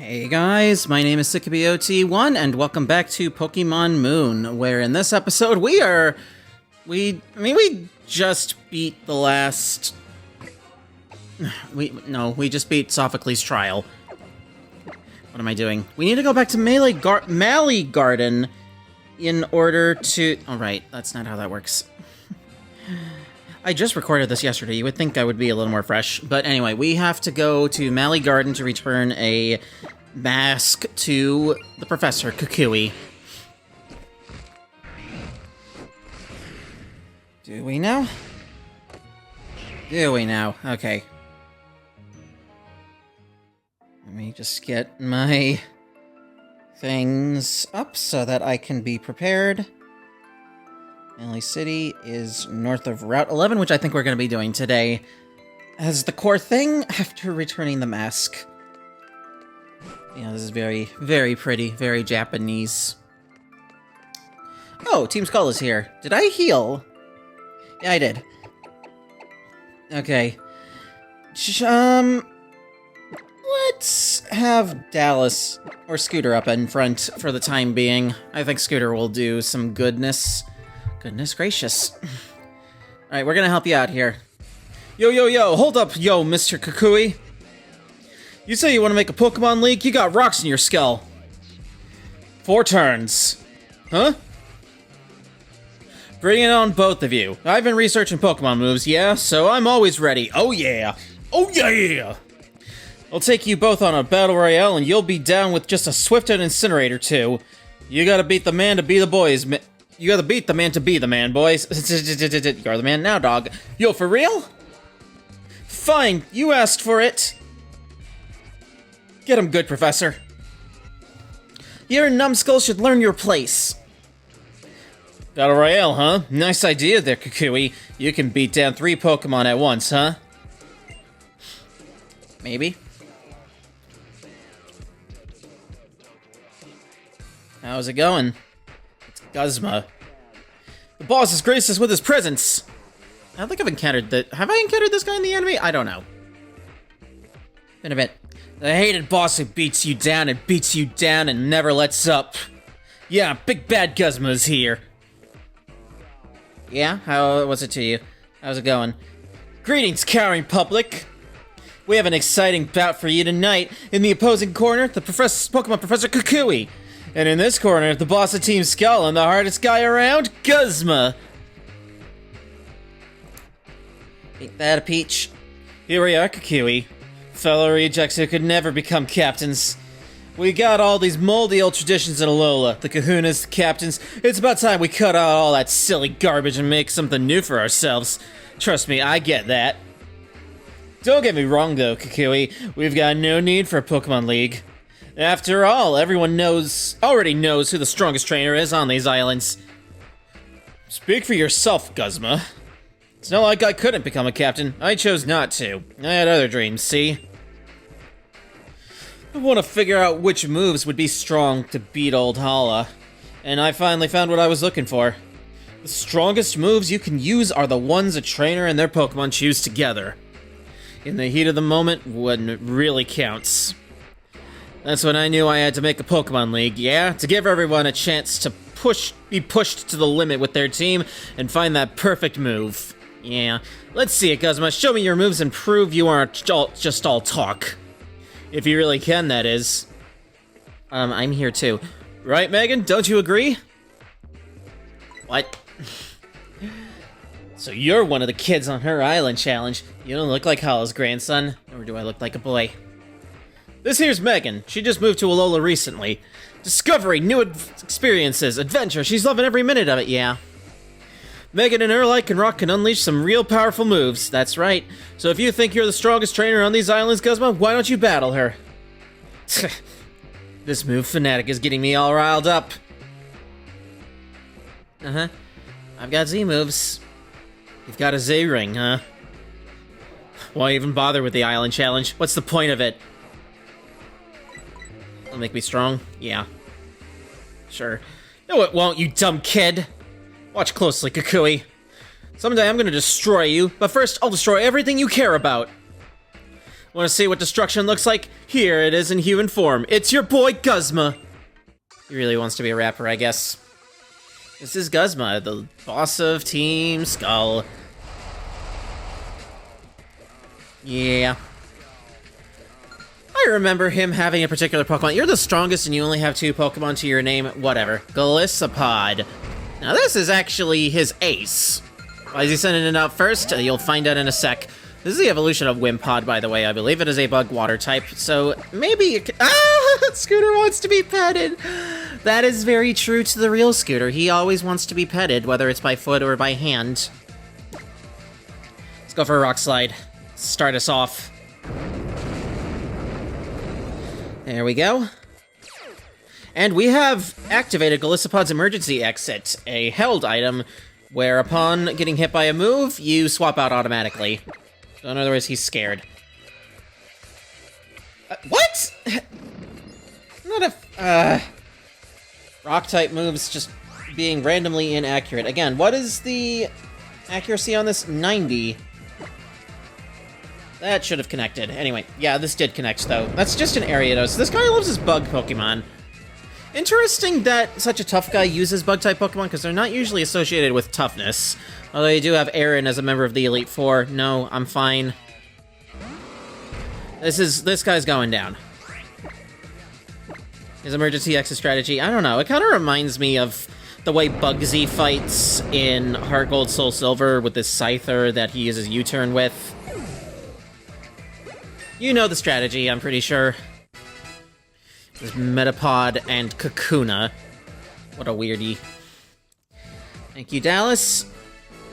Hey guys, my name is SickabyOT1 and welcome back to Pokemon Moon, where in this episode we just beat the last... We just beat Sophocles' Trial. What am I doing? We need to go back to Mally Garden in order to... Oh, right, that's not how that works. I just recorded this yesterday. You would think I would be a little more fresh. But anyway, we have to go to Mally Garden to return a mask to the Professor, Kukui. Do we now? Do we now? Okay. Let me just get my things up so that I can be prepared. Mally City is north of Route 11, which I think we're going to be doing today as the core thing after returning the mask. Yeah, this is very, very pretty, very Japanese. Oh, Team Skull is here. Did I heal? Yeah, I did. Okay. Let's have Dallas or Scooter up in front for the time being. I think Scooter will do some goodness. Goodness gracious. Alright, we're gonna help you out here. Yo, hold up, yo, Mr. Kukui. You say you want to make a Pokemon League? You got rocks in your skull. 4 turns. Huh? Bring it on, both of you. I've been researching Pokemon moves, yeah? So I'm always ready. Oh yeah! Oh yeah! I'll take you both on a battle royale and you'll be down with just a Swift and Incinerator too. You gotta beat the man to be the boys. You gotta beat the man to be the man, boys. You're the man now, dog. Yo, for real? Fine, you asked for it. Get him good, Professor. You and Numbskull should learn your place. Battle Royale, huh? Nice idea there, Kukui. You can beat down 3 Pokemon at once, huh? Maybe. How's it going? It's Guzma. The boss has graced us with his presence. I don't think I've encountered that. Have I encountered this guy in the anime? I don't know. Been a bit. The hated boss who beats you down and never lets up. Yeah, big bad Guzma's here. Yeah? How was it to you? How's it going? Greetings, cowering public! We have an exciting bout for you tonight. In the opposing corner, the Pokemon Professor Kukui. And in this corner, the boss of Team Skull and the hardest guy around, Guzma. Ain't that a peach? Here we are, Kukui. Fellow rejects who could never become captains. We got all these moldy old traditions in Alola. The kahunas, the captains. It's about time we cut out all that silly garbage and make something new for ourselves. Trust me, I get that. Don't get me wrong though, Kukui. We've got no need for a Pokemon League. After all, everyone already knows who the strongest trainer is on these islands. Speak for yourself, Guzma. It's not like I couldn't become a captain. I chose not to. I had other dreams, see? I want to figure out which moves would be strong to beat old Hala. And I finally found what I was looking for. The strongest moves you can use are the ones a trainer and their Pokemon choose together. In the heat of the moment, when it really counts. That's when I knew I had to make a Pokemon League, yeah? To give everyone a chance to be pushed to the limit with their team and find that perfect move. Yeah. Let's see it, Guzma. Show me your moves and prove you aren't just all talk. If you really can, that is. I'm here too. Right, Megan? Don't you agree? What? So you're one of the kids on her island challenge. You don't look like Hala's grandson, or do I look like a boy? This here's Megan. She just moved to Alola recently. Discovery, new experiences, adventure. She's loving every minute of it, yeah. Megan and her like can unleash some real powerful moves. That's right. So if you think you're the strongest trainer on these islands, Guzma, why don't you battle her? This move fanatic is getting me all riled up. Uh-huh. I've got Z moves. You've got a Z ring, huh? Why even bother with the island challenge? What's the point of it? It'll make me strong? Yeah. Sure. No, it won't, you dumb kid! Watch closely, Kukui. Someday I'm gonna destroy you, but first I'll destroy everything you care about. Want to see what destruction looks like? Here it is in human form. It's your boy, Guzma. He really wants to be a rapper, I guess. This is Guzma, the boss of Team Skull. Yeah. I remember him having a particular Pokemon. You're the strongest and you only have 2 Pokemon to your name. Whatever. Golisopod. Now this is actually his ace. Why is he sending it out first? You'll find out in a sec. This is the evolution of Wimpod, by the way. I believe it is a bug water type, so maybe you can— Scooter wants to be petted! That is very true to the real Scooter. He always wants to be petted, whether it's by foot or by hand. Let's go for a rock slide. Start us off. There we go. And we have activated Golisopod's emergency exit, a held item where upon getting hit by a move, you swap out automatically. So in other words, he's scared. What? Not a— Rock-type moves just being randomly inaccurate. Again, what is the accuracy on this? 90. That should have connected. Anyway, yeah, this did connect, though. That's just an Ariados. So this guy loves his bug Pokemon. Interesting that such a tough guy uses bug-type Pokemon, because they're not usually associated with toughness. Although you do have Aaron as a member of the Elite Four. No, I'm fine. This guy's going down. His emergency exit strategy, I don't know. It kind of reminds me of the way Bugsy fights in Heart Gold Soul Silver with this Scyther that he uses U-turn with. You know the strategy, I'm pretty sure. There's Metapod and Kakuna. What a weirdie. Thank you, Dallas.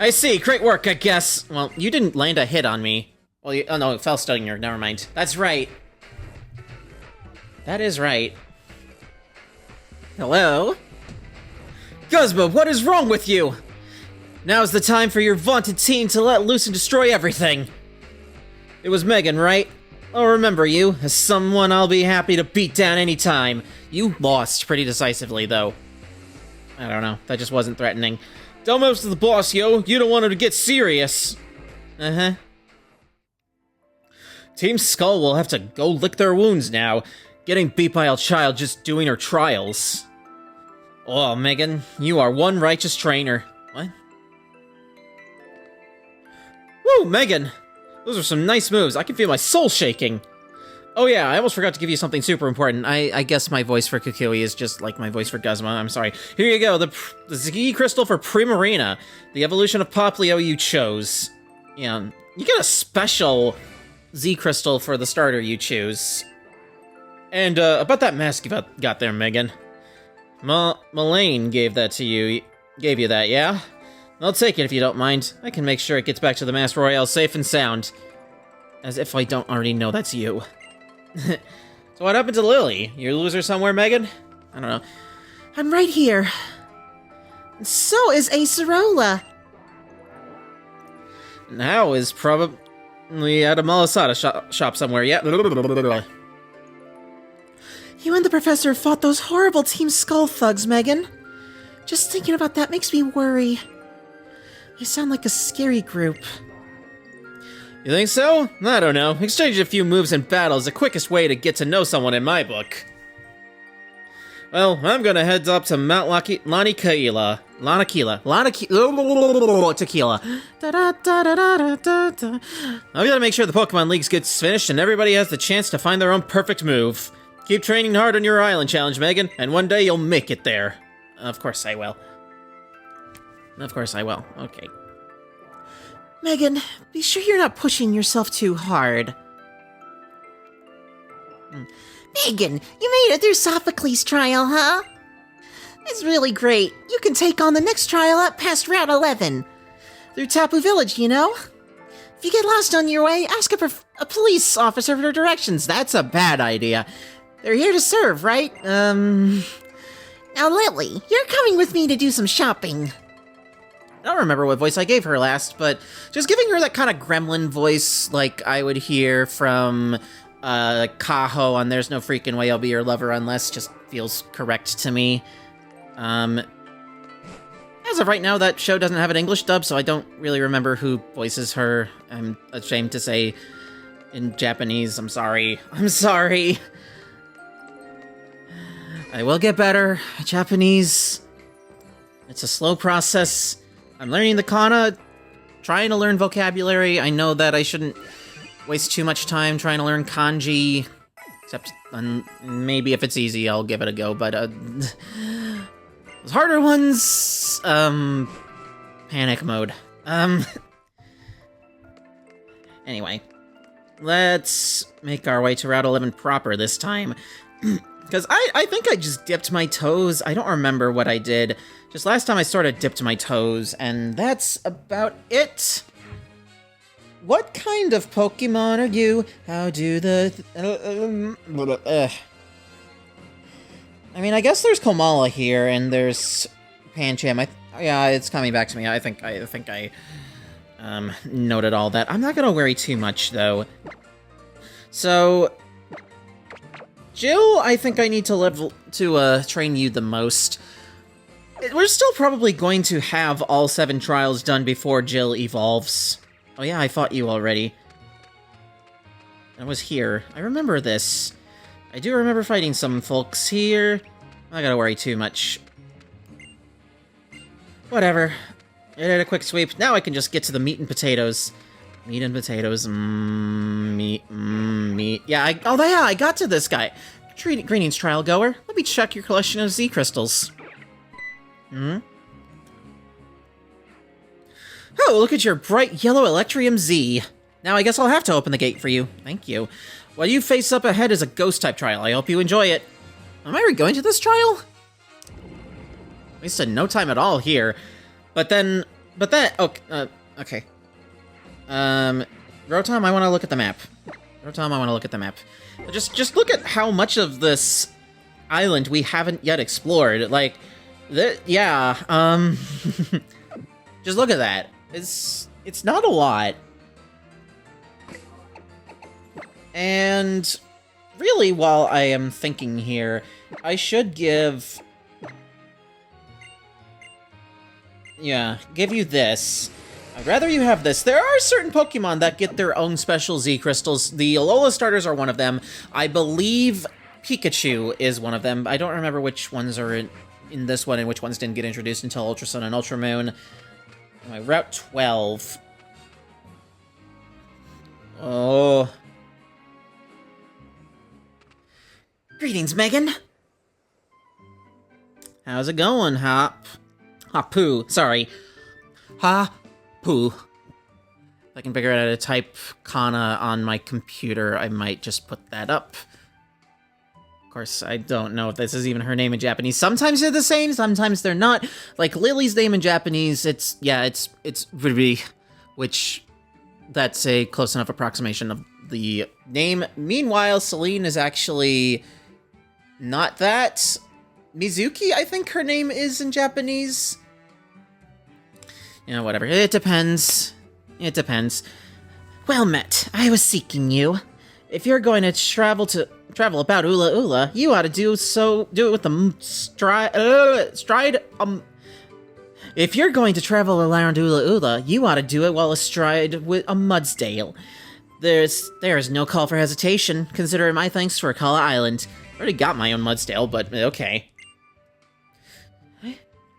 I see, great work, I guess. Well, you didn't land a hit on me. Well, oh no, it fell Stinger, never mind. That's right. That is right. Hello? Guzma, what is wrong with you? Now's the time for your vaunted team to let loose and destroy everything. It was Megan, right? I'll remember you, as someone I'll be happy to beat down anytime. You lost pretty decisively, though. I don't know, that just wasn't threatening. Delmos to the boss, yo. You don't want him to get serious. Uh-huh. Team Skull will have to go lick their wounds now. Getting beat by a child just doing her trials. Oh, Megan, you are one righteous trainer. What? Woo, Megan! Those are some nice moves. I can feel my soul shaking. Oh yeah, I almost forgot to give you something super important. I guess my voice for Kukui is just like my voice for Guzma. I'm sorry. Here you go, the Z Crystal for Primarina. The evolution of Poplio you chose. Yeah, you get a special Z Crystal for the starter you choose. And, about that mask you got there, Megan. Mullane gave that to you. Gave you that, yeah? I'll take it if you don't mind. I can make sure it gets back to the Mask Royale safe and sound. As if I don't already know that's you. So what happened to Lily? You lose her somewhere, Megan? I don't know. I'm right here. And so is Acerola. Now is probably at a Malasada shop somewhere, yeah? You and the professor fought those horrible Team Skull thugs, Megan. Just thinking about that makes me worry. You sound like a scary group. You think so? I don't know. Exchanging a few moves in battle is the quickest way to get to know someone in my book. Well, I'm gonna head up to Mount Tequila. I've gotta make sure the Pokemon League gets finished and everybody has the chance to find their own perfect move. Keep training hard on your island challenge, Megan, and one day you'll make it there. Of course I will. Of course I will. Okay. Megan, be sure you're not pushing yourself too hard. Megan, you made it through Sophocles' trial, huh? It's really great. You can take on the next trial up past Route 11. Through Tapu Village, you know? If you get lost on your way, ask a police officer for directions. That's a bad idea. They're here to serve, right? Now, Lily, you're coming with me to do some shopping. I don't remember what voice I gave her last, but just giving her that kind of gremlin voice like I would hear from Kaho on There's No Freaking Way I'll Be Your Lover Unless just feels correct to me. As of right now, that show doesn't have an English dub, so I don't really remember who voices her. I'm ashamed to say. in Japanese. I'm sorry. I'm sorry. I will get better. Japanese, it's a slow process. I'm learning the kana, trying to learn vocabulary. I know that I shouldn't waste too much time trying to learn kanji. Except, maybe if it's easy, I'll give it a go, but, those harder ones, panic mode. Anyway, let's make our way to Route 11 proper this time. Because I think I just dipped my toes. I don't remember what I did. Just last time I sort of dipped my toes, and that's about it. What kind of Pokemon are you? How do the... I mean, I guess there's Komala here, and there's Pancham. Yeah, it's coming back to me. I think I noted all that. I'm not gonna worry too much, though. So... Jill, I think I need to train you the most. We're still probably going to have all 7 trials done before Jill evolves. Oh yeah, I fought you already. I was here. I remember this. I do remember fighting some folks here. I'm not gonna worry too much. Whatever. I did a quick sweep. Now I can just get to the meat and potatoes. Meat and potatoes. Meat. Yeah, I got to this guy. Greetings, trial goer. Let me check your collection of Z crystals. Oh, look at your bright yellow Electrium Z. Now I guess I'll have to open the gate for you. Thank you. What you face up ahead is a ghost-type trial. I hope you enjoy it. Am I going to this trial? Wasted no time at all here. Okay. Okay. Rotom, I want to look at the map. Just look at how much of this island we haven't yet explored. Like, yeah, just look at that. It's not a lot. And really, while I am thinking here, I should give you this. I'd rather you have this. There are certain Pokemon that get their own special Z crystals. The Alola starters are one of them. I believe Pikachu is one of them. I don't remember which ones are in this one and which ones didn't get introduced until Ultra Sun and Ultra Moon. Anyway, Route 12. Oh. Greetings, Megan. How's it going, Hapu? Sorry. Hapu. If I can figure out how to type kana on my computer, I might just put that up. Of course, I don't know if this is even her name in Japanese. Sometimes they're the same, sometimes they're not. Like Lily's name in Japanese, it's Riri, which that's a close enough approximation of the name. Meanwhile, Selene is actually not that. Mizuki, I think her name is in Japanese. You know, whatever. It depends. Well met. I was seeking you. If you're going to travel about Ula Ula, you ought to do it with the stride. If you're going to travel around Ula Ula, you ought to do it while astride with a Mudsdale. There is no call for hesitation. Consider my thanks for Kala Island. I already got my own Mudsdale, but okay.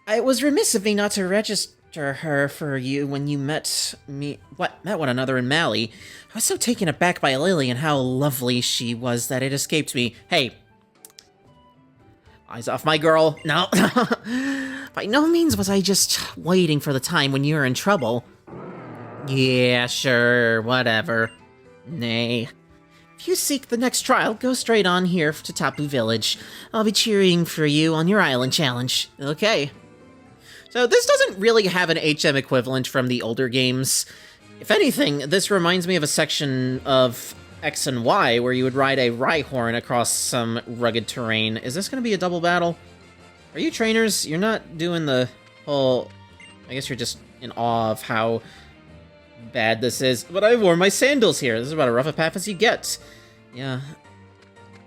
I was remiss of me not to register her for you when you met one another in Mali. I was so taken aback by Lily and how lovely she was that it escaped me. Hey. Eyes off my girl. No. By no means was I just waiting for the time when you were in trouble. Yeah, sure, whatever. Nay. If you seek the next trial, go straight on here to Tapu Village. I'll be cheering for you on your island challenge. Okay. So this doesn't really have an HM equivalent from the older games. If anything, this reminds me of a section of X and Y where you would ride a Rhyhorn across some rugged terrain. Is this going to be a double battle? Are you trainers? You're not doing the whole... I guess you're just in awe of how bad this is. But I wore my sandals here. This is about as rough a path as you get. Yeah.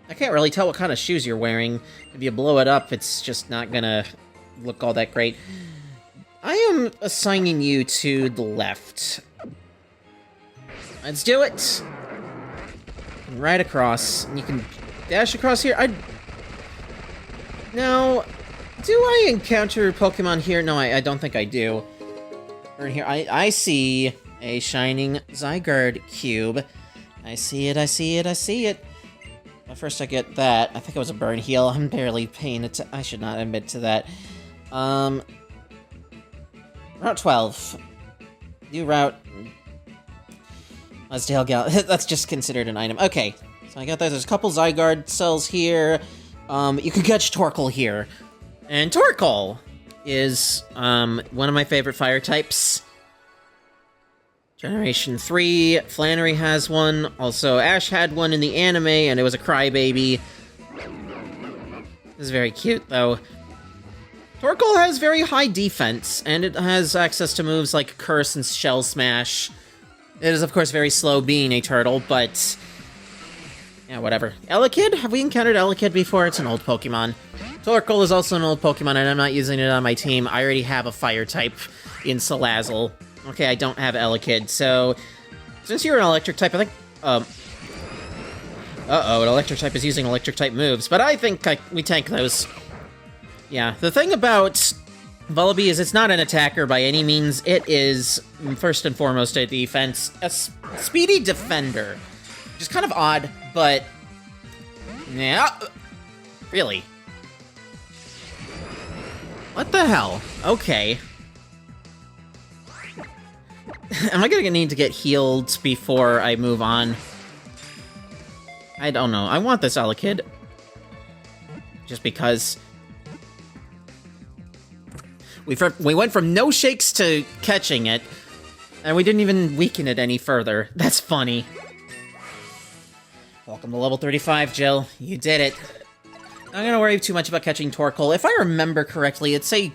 I can't really tell what kind of shoes you're wearing. If you blow it up, it's just not gonna look all that great. I am assigning you to the left. Let's do it. right across. And you can dash across here. Now, do I encounter Pokemon here? No, I don't think I do. Or here, I see a shining Zygarde cube. I see it, I see it, I see it. But first I get that. I think it was a burn heal. I'm barely paying it. I should not admit to that. Route 12. New route. Mudsdale Gal. That's just considered an item. Okay, so I got that. There's a couple Zygarde cells here. You can catch Torkoal here. And Torkoal is one of my favorite fire types. Generation 3, Flannery has one. Also, Ash had one in the anime, and it was a crybaby. This is very cute, though. Torkoal has very high defense, and it has access to moves like Curse and Shell Smash. It is, of course, very slow being a turtle, but... yeah, whatever. Elekid? Have we encountered Elekid before? It's an old Pokemon. Torkoal is also an old Pokemon, and I'm not using it on my team. I already have a fire type in Salazzle. Okay, I don't have Elekid, so... since you're an electric type, I think... uh-oh, an electric type is using electric type moves, but I think we tank those. Yeah, the thing about Vullaby is it's not an attacker by any means. It is, first and foremost, a defense. A speedy defender. Which is kind of odd, but... yeah. Really? What the hell? Okay. Am I gonna need to get healed before I move on? I don't know. I want this Elekid. Just because... we went from no shakes to catching it, and we didn't even weaken it any further. That's funny. Welcome to level 35, Jill. You did it. I'm not gonna worry too much about catching Torkoal. If I remember correctly, it's a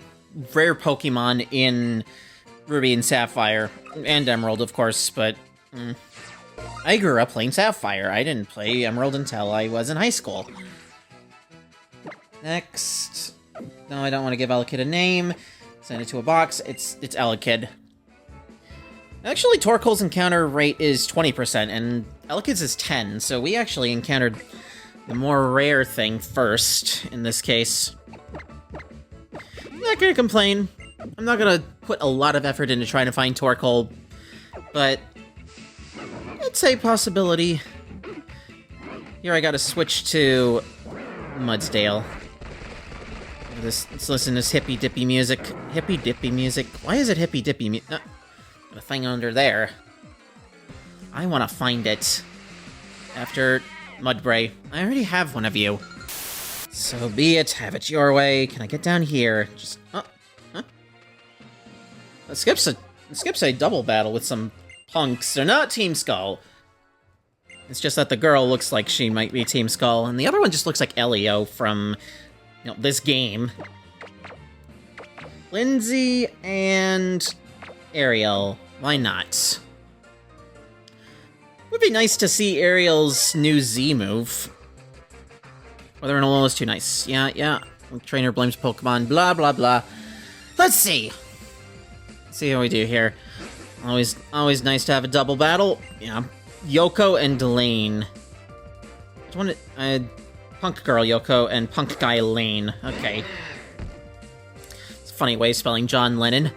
rare Pokemon in Ruby and Sapphire. And Emerald, of course, but... I grew up playing Sapphire. I didn't play Emerald until I was in high school. Next... no, I don't want to give Elekid a name. Send it to a box. It's Elekid. Actually, Torkoal's encounter rate is 20%, and Elekid's is 10, so we actually encountered the more rare thing first, in this case. I'm not gonna complain. I'm not gonna put a lot of effort into trying to find Torkoal, but it's a possibility. Here I gotta switch to Mudsdale. Let's listen to this hippy-dippy music. Hippy-dippy music. Why is it hippy-dippy music? A thing under there. I want to find it. After Mudbray. I already have one of you. So be it. Have it your way. Can I get down here? Just... huh? It skips a double battle with some punks. They're not Team Skull. It's just that the girl looks like she might be Team Skull, and the other one just looks like Elio from... this game. Lindsay and Ariel. Why not? Would be nice to see Ariel's new Z move. Whether or not it was too nice. Yeah. Trainer blames Pokemon. Blah, blah, blah. Let's see. Let's see how we do here. Always nice to have a double battle. Yeah. Yoko and Lane. Which one? Punk Girl Yoko and Punk Guy Lane. Okay. It's a funny way of spelling John Lennon.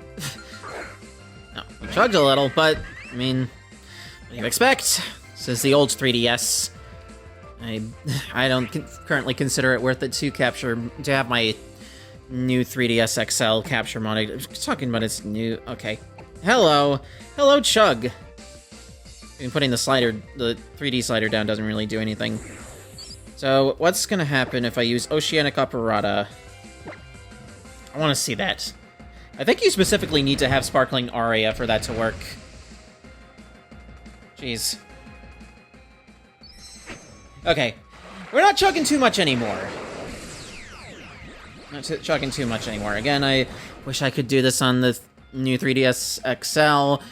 No, we chugged a little, but, I mean, what do you expect? This is the old 3DS. I don't currently consider it worth it to have my new 3DS XL capture mode. I'm talking about its new... okay. Hello, Chug. I mean, putting the 3D slider down doesn't really do anything. So, what's gonna happen if I use Oceanic Operata? I want to see that. I think you specifically need to have Sparkling Aria for that to work. Jeez. Okay. We're not chugging too much anymore. Chugging too much anymore. Again, I wish I could do this on the new 3DS XL.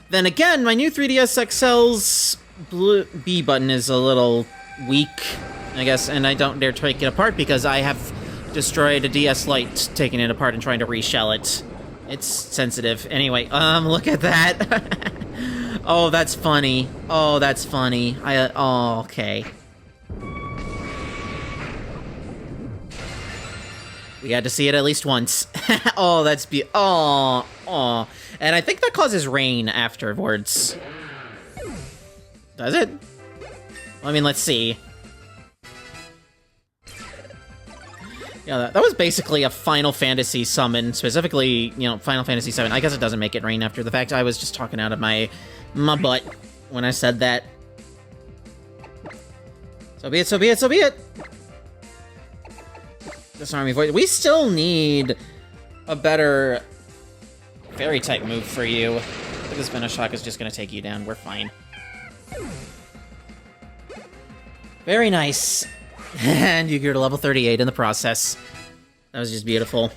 Then again, my new 3DS XL's B button is a little weak, I guess, and I don't dare take it apart because I have destroyed a DS Lite taking it apart and trying to reshell it. It's sensitive. Anyway, look at that. Oh, that's funny. Oh, that's funny. Oh, okay. We had to see it at least once. Oh, that's oh. And I think that causes rain afterwards. Does it? Well, I mean, let's see. Yeah, that was basically a Final Fantasy summon, specifically, you know, Final Fantasy 7. I guess it doesn't make it rain after the fact. I was just talking out of my butt when I said that. So be it, so be it, so be it! Disarming voice. We still need a better fairy-type move for you. I think this Venoshock is just gonna take you down. We're fine. Very nice. And you grew to level 38 in the process. That was just beautiful.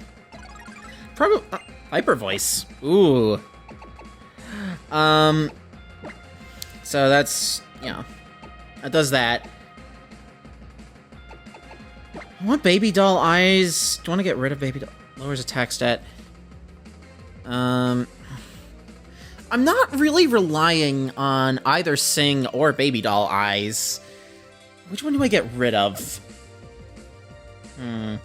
Probably hyper voice. Ooh. So that's, you know, that does that. I want baby doll eyes. Do you want to get rid of baby doll? Lowers attack stat. I'm not really relying on either Sing or baby doll eyes. Which one do I get rid of? I'm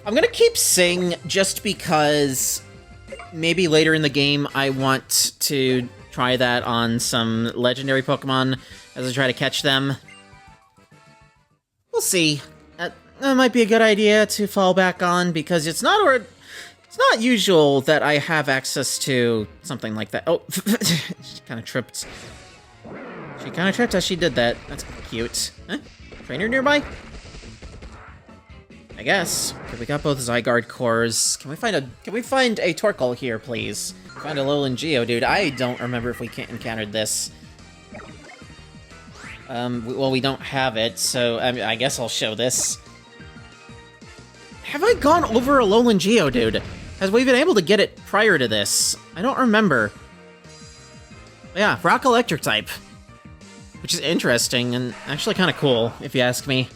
gonna keep Sing just because maybe later in the game I want to try that on some legendary Pokemon as I try to catch them. We'll see. That might be a good idea to fall back on because it's not usual that I have access to something like that. Oh, she kind of tripped. She kind of tripped as she did that. That's cute. Huh? Trainer nearby? I guess. Okay, we got both Zygarde cores. Can we find a Torkoal here, please? Find a Alolan Geodude. I don't remember if we encountered this. Well, we don't have it, so I guess I'll show this. Have I gone over Alolan Geodude? Has we been able to get it prior to this? I don't remember. Yeah, Rock Electric type. Which is interesting and actually kind of cool, if you ask me.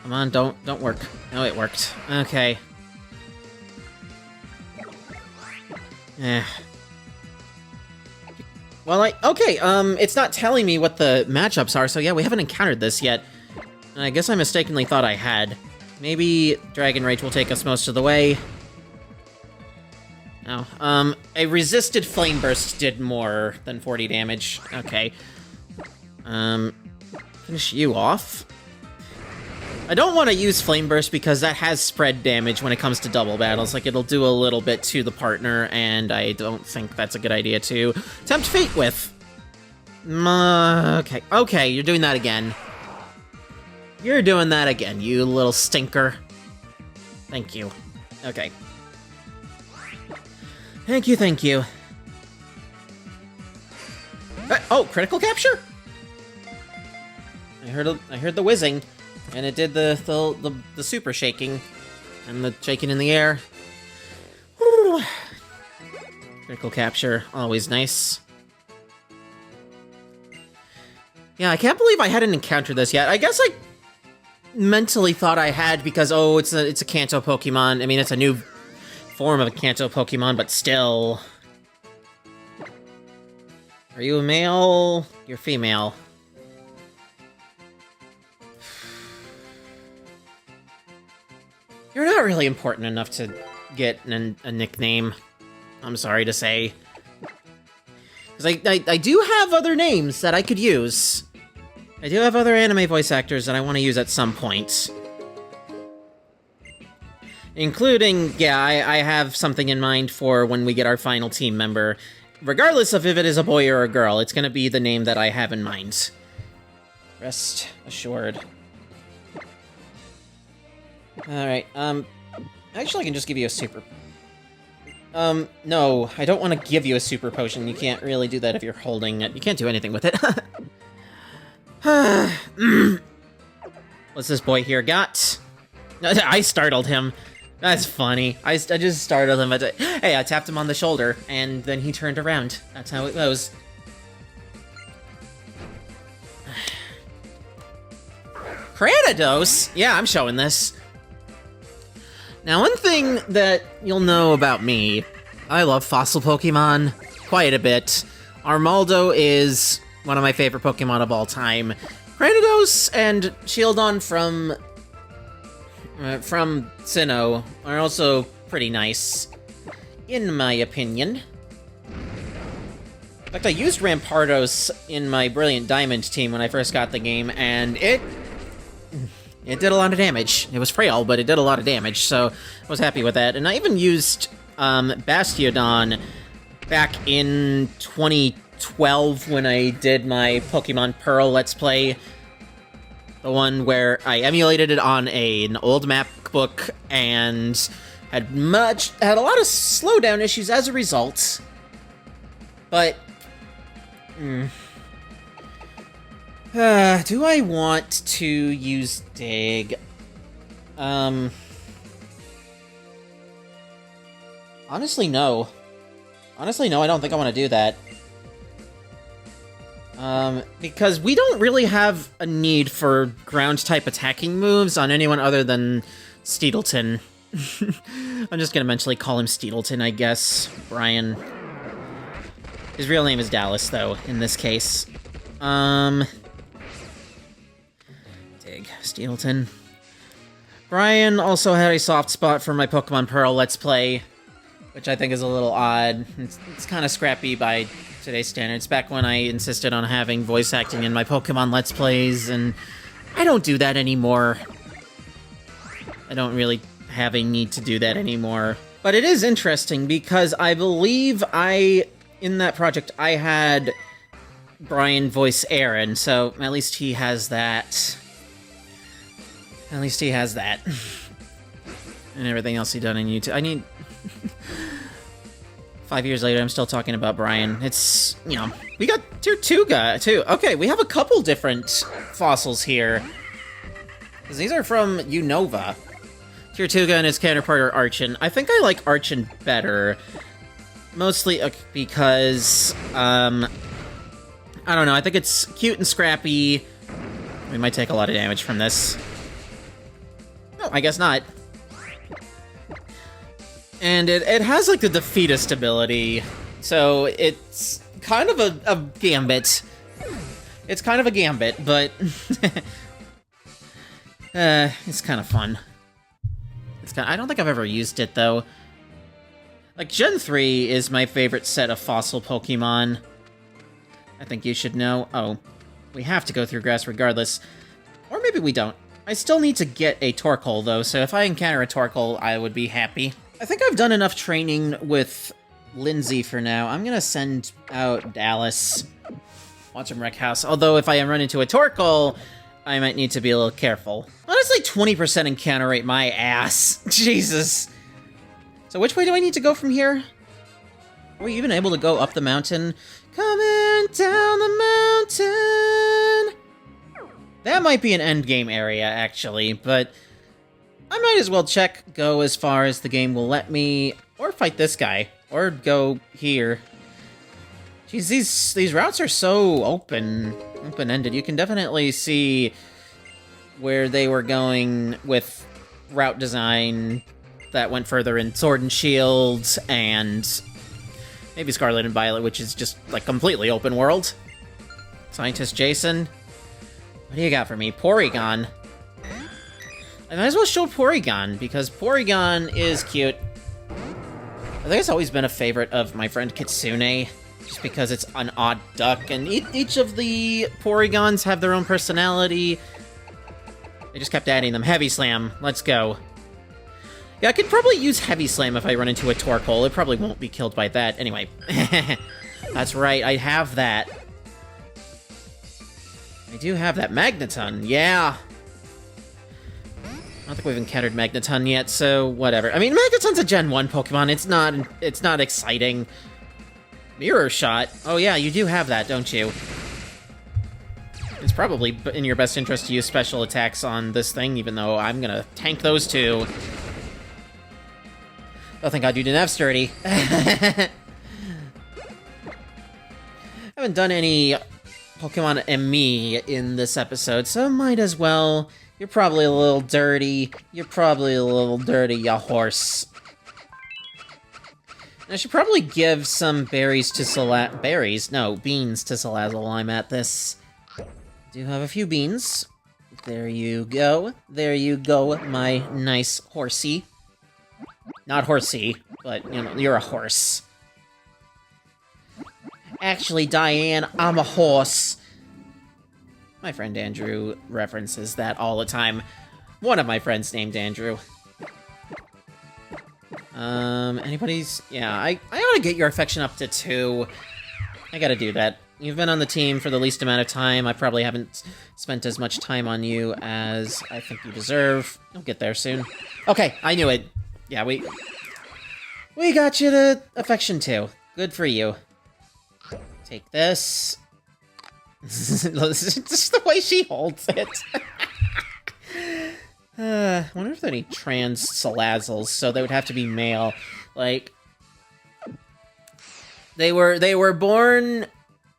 Come on, don't work. No, it worked. Okay. Well, okay, it's not telling me what the matchups are, so yeah, we haven't encountered this yet. I guess I mistakenly thought I had. Maybe Dragon Rage will take us most of the way. No, a resisted Flame Burst did more than 40 damage. Okay. Finish you off. I don't want to use Flame Burst because that has spread damage when it comes to double battles. Like, it'll do a little bit to the partner, and I don't think that's a good idea to tempt fate with. Okay, you're doing that again. You're doing that again, you little stinker. Thank you. Okay. Thank you. Oh, critical capture? I heard the whizzing, and it did the super shaking, and the shaking in the air. Woo. Critical capture, always nice. Yeah, I can't believe I hadn't encountered this yet. I guess I mentally thought I had because, oh, it's a Kanto Pokemon. I mean, it's a new form of a Kanto Pokemon, but still. Are you a male? You're female. You're not really important enough to get a nickname, I'm sorry to say. Because I do have other names that I could use. I do have other anime voice actors that I want to use at some point. Including, yeah, I have something in mind for when we get our final team member. Regardless of if it is a boy or a girl, it's going to be the name that I have in mind. Rest assured. Alright, actually I can just give you a super... no, I don't want to give you a super potion. You can't really do that if you're holding it. You can't do anything with it. What's this boy here got? I startled him. That's funny. I just startled him. Hey, I tapped him on the shoulder, and then he turned around. That's how it goes. Cranidos? Yeah, I'm showing this. Now, one thing that you'll know about me, I love fossil Pokemon. quite a bit. Armaldo is one of my favorite Pokemon of all time. Granados and Shieldon from Sinnoh are also pretty nice, in my opinion. In fact, I used Rampardos in my Brilliant Diamond team when I first got the game, and it did a lot of damage. It was frail, but it did a lot of damage, so I was happy with that. And I even used Bastiodon back in 2012 when I did my Pokemon Pearl Let's Play. The one where I emulated it on an old map book and had a lot of slowdown issues as a result. But do I want to use Dig? Honestly, no. Honestly, no, I don't think I want to do that. Because we don't really have a need for ground-type attacking moves on anyone other than Steedleton. I'm just gonna mentally call him Steedleton, I guess. Brian. His real name is Dallas, though, in this case. Dig. Steedleton. Brian also had a soft spot for my Pokemon Pearl Let's Play, which I think is a little odd. It's kind of scrappy by today's standards. Back when I insisted on having voice acting in my Pokemon Let's Plays, and I don't do that anymore. I don't really have a need to do that anymore. But it is interesting, because I believe in that project, I had Brian voice Aaron, so at least he has that. At least he has that. And everything else he done in YouTube. I need... 5 years later, I'm still talking about Brian. It's, you know, we got Tortuga, too. Okay, we have a couple different fossils here. Because these are from Unova. Tortuga and his counterpart are Archon. I think I like Archon better. Mostly because, I don't know, I think it's cute and scrappy. We might take a lot of damage from this. No, I guess not. And it has, like, the defeatist ability, so it's kind of a gambit. It's kind of a gambit, but... it's kind of fun. I don't think I've ever used it, though. Like, Gen 3 is my favorite set of fossil Pokemon. I think you should know. Oh, we have to go through grass regardless. Or maybe we don't. I still need to get a Torkoal, though, so if I encounter a Torkoal, I would be happy. I think I've done enough training with Lindsay for now. I'm gonna send out Dallas. Watch him wreck house. Although, if I run into a Torkoal, I might need to be a little careful. Honestly, 20% encounter rate, my ass. Jesus. So which way do I need to go from here? Are we even able to go up the mountain? Coming down the mountain! That might be an endgame area, actually, but I might as well go as far as the game will let me, or fight this guy, or go here. Jeez, these routes are so open-ended. You can definitely see where they were going with route design that went further in Sword and Shield, and maybe Scarlet and Violet, which is just, like, completely open world. Scientist Jason, what do you got for me? Porygon. I might as well show Porygon, because Porygon is cute. I think it's always been a favorite of my friend Kitsune, just because it's an odd duck, and each of the Porygons have their own personality. They just kept adding them. Heavy Slam, let's go. Yeah, I could probably use Heavy Slam if I run into a Torkoal. It probably won't be killed by that. Anyway, that's right, I have that. I do have that. Magneton, yeah. I don't think we've encountered Magneton yet, so whatever. I mean, Magneton's a Gen 1 Pokemon. It's not exciting. Mirror Shot. Oh yeah, you do have that, don't you? It's probably in your best interest to use special attacks on this thing, even though I'm gonna tank those two. Oh, thank God you didn't have Sturdy. Haven't done any Pokemon ME in this episode, so might as well. You're probably a little dirty. You're probably a little dirty, ya horse. I should probably give some beans to Salazzle while I'm at this. Do have a few beans. There you go. There you go, my nice horsey. Not horsey, but, you know, you're a horse. Actually, Diane, I'm a horse. My friend Andrew references that all the time. One of my friends named Andrew. Anybody's... Yeah, I ought to get your affection up to 2. I gotta do that. You've been on the team for the least amount of time. I probably haven't spent as much time on you as I think you deserve. You'll get there soon. Okay, I knew it. Yeah, we got you to affection 2. Good for you. Take this. Just the way she holds it. I wonder if there are any trans Salazzles, so they would have to be male. Like, they were born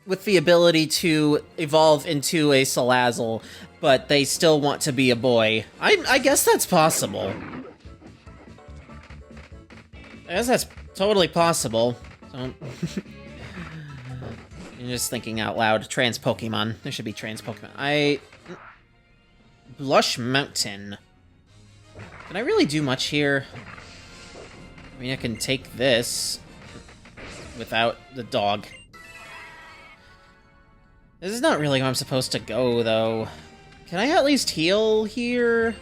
with the ability to evolve into a Salazzle, but they still want to be a boy. I guess that's possible. I guess that's totally possible. So, I'm just thinking out loud. Trans Pokemon. There should be trans Pokemon. Blush Mountain. Can I really do much here? I mean, I can take this without the dog. This is not really where I'm supposed to go, though. Can I at least heal here?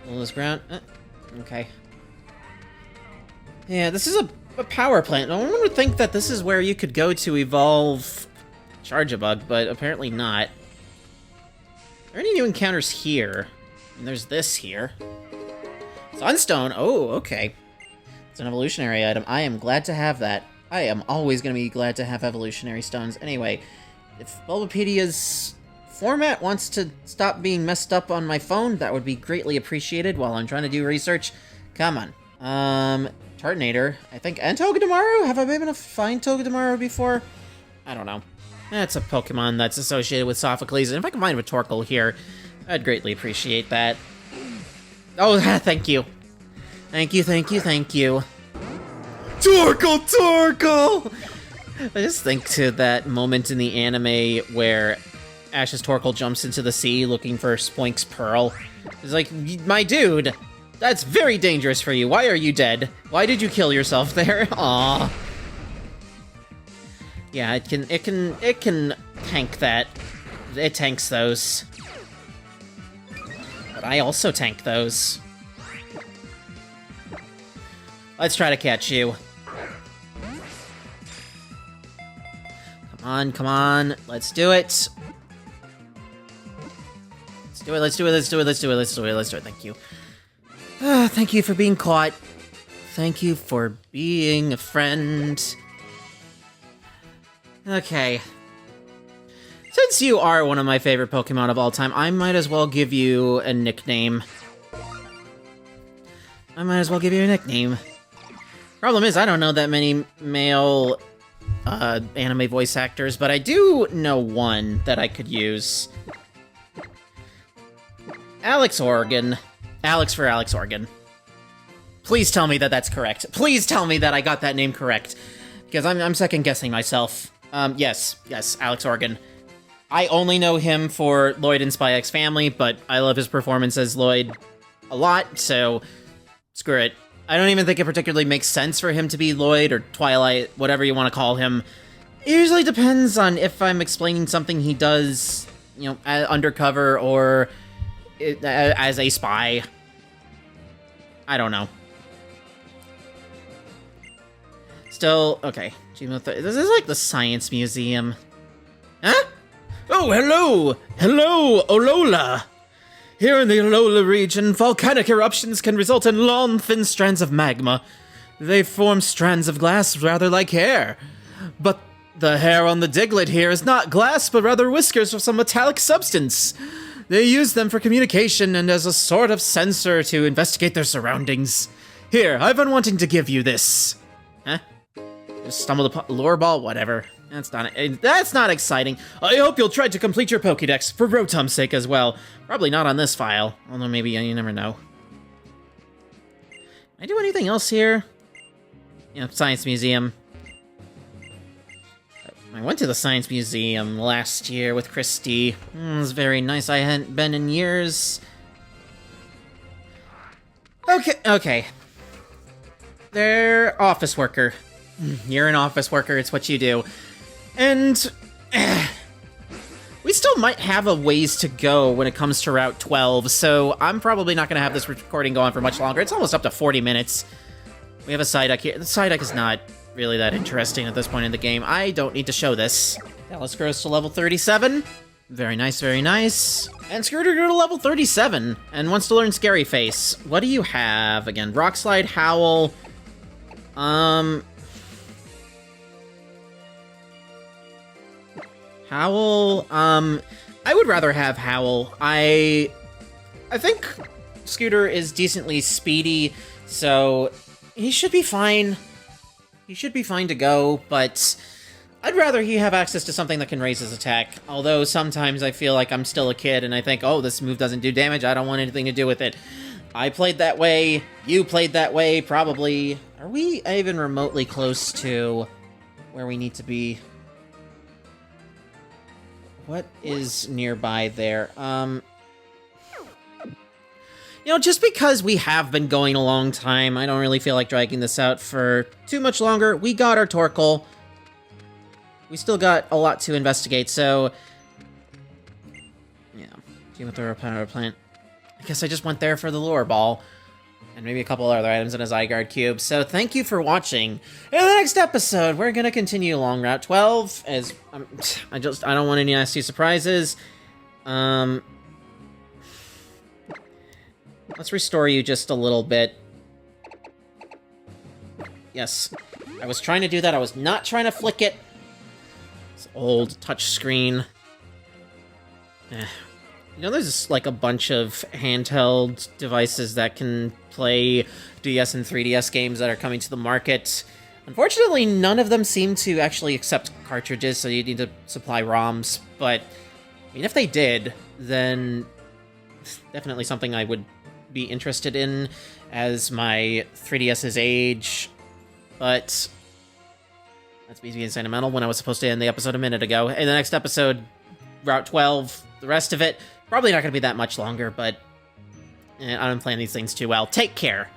All this ground? Okay. Yeah, this is a power plant. No one would think that this is where you could go to evolve Charge-a-Bug, but apparently not. Are there any new encounters here? And there's this here. Sunstone! Oh, okay. It's an evolutionary item. I am glad to have that. I am always going to be glad to have evolutionary stones. Anyway, if Bulbapedia's format wants to stop being messed up on my phone, that would be greatly appreciated while I'm trying to do research. Come on. Tartanator, I think, and Togedemaru? Have I been able to find Togedemaru before? I don't know. That's a Pokemon that's associated with Sophocles, and if I can find a Torkoal here, I'd greatly appreciate that. Oh, thank you. Thank you, thank you, thank you. Torkoal! I just think to that moment in the anime where Ash's Torkoal jumps into the sea looking for Spoink's Pearl. It's like, my dude, that's very dangerous for you. Why are you dead? Why did you kill yourself there? Aww. Yeah, it can tank that. It tanks those. But I also tank those. Let's try to catch you. Come on, come on. Let's do it. Let's do it, let's do it, let's do it, let's do it, let's do it, let's do it. Thank you. Thank you for being caught. Thank you for being a friend. Okay. Since you are one of my favorite Pokemon of all time, I might as well give you a nickname. Problem is, I don't know that many male anime voice actors, but I do know one that I could use. Alex Organ. Alex for Alex Organ. Please tell me that that's correct. Please tell me that I got that name correct. Because I'm second-guessing myself. Yes, Alex Organ. I only know him for Lloyd in Spy X Family, but I love his performance as Lloyd a lot, so screw it. I don't even think it particularly makes sense for him to be Lloyd or Twilight, whatever you want to call him. It usually depends on if I'm explaining something he does, you know, undercover or as a spy. I don't know. Still, okay. This is like the Science Museum. Huh? Oh, hello! Hello, Olola! Here in the Olola region, volcanic eruptions can result in long, thin strands of magma. They form strands of glass rather like hair. But the hair on the Diglett here is not glass, but rather whiskers of some metallic substance. They use them for communication and as a sort of sensor to investigate their surroundings. Here, I've been wanting to give you this. Huh? Just stumbled upon lure ball, whatever. That's not exciting. I hope you'll try to complete your Pokédex, for Rotom's sake as well. Probably not on this file, although maybe you never know. Can I do anything else here? Science Museum. I went to the Science Museum last year with Christi. It was very nice. I hadn't been in years. Okay. They're office worker. You're an office worker, it's what you do. And we still might have a ways to go when it comes to Route 12, so I'm probably not going to have this recording go on for much longer. It's almost up to 40 minutes. We have a side deck here. The side deck is not really that interesting at this point in the game. I don't need to show this. Dallas grows to level 37. Very nice, very nice. And Scooter grew to level 37 and wants to learn Scary Face. What do you have? Again, Rock Slide, Howl. Howl, I would rather have Howl. I think Scooter is decently speedy, so he should be fine. He should be fine to go, but I'd rather he have access to something that can raise his attack. Although sometimes I feel like I'm still a kid and I think, oh, this move doesn't do damage, I don't want anything to do with it. I played that way, you played that way, probably. Are we even remotely close to where we need to be? What is nearby there? Just because we have been going a long time, I don't really feel like dragging this out for too much longer. We got our Torkoal. We still got a lot to investigate, so... yeah. Geothera Power Plant. I guess I just went there for the lure ball. And maybe a couple other items in a Zygarde Cube. So thank you for watching. In the next episode, we're gonna continue along Route 12, as... I don't want any nasty surprises. Let's restore you just a little bit. Yes. I was trying to do that. I was not trying to flick it. It's old touch screen. There's like a bunch of handheld devices that can play DS and 3DS games that are coming to the market. Unfortunately, none of them seem to actually accept cartridges, so you need to supply ROMs. But, I mean, if they did, then definitely something I would be interested in as my 3DS's age. But that's me being sentimental when I was supposed to end the episode a minute ago. In the next episode, Route 12, the rest of it, probably not going to be that much longer, but I don't plan these things too well. Take care.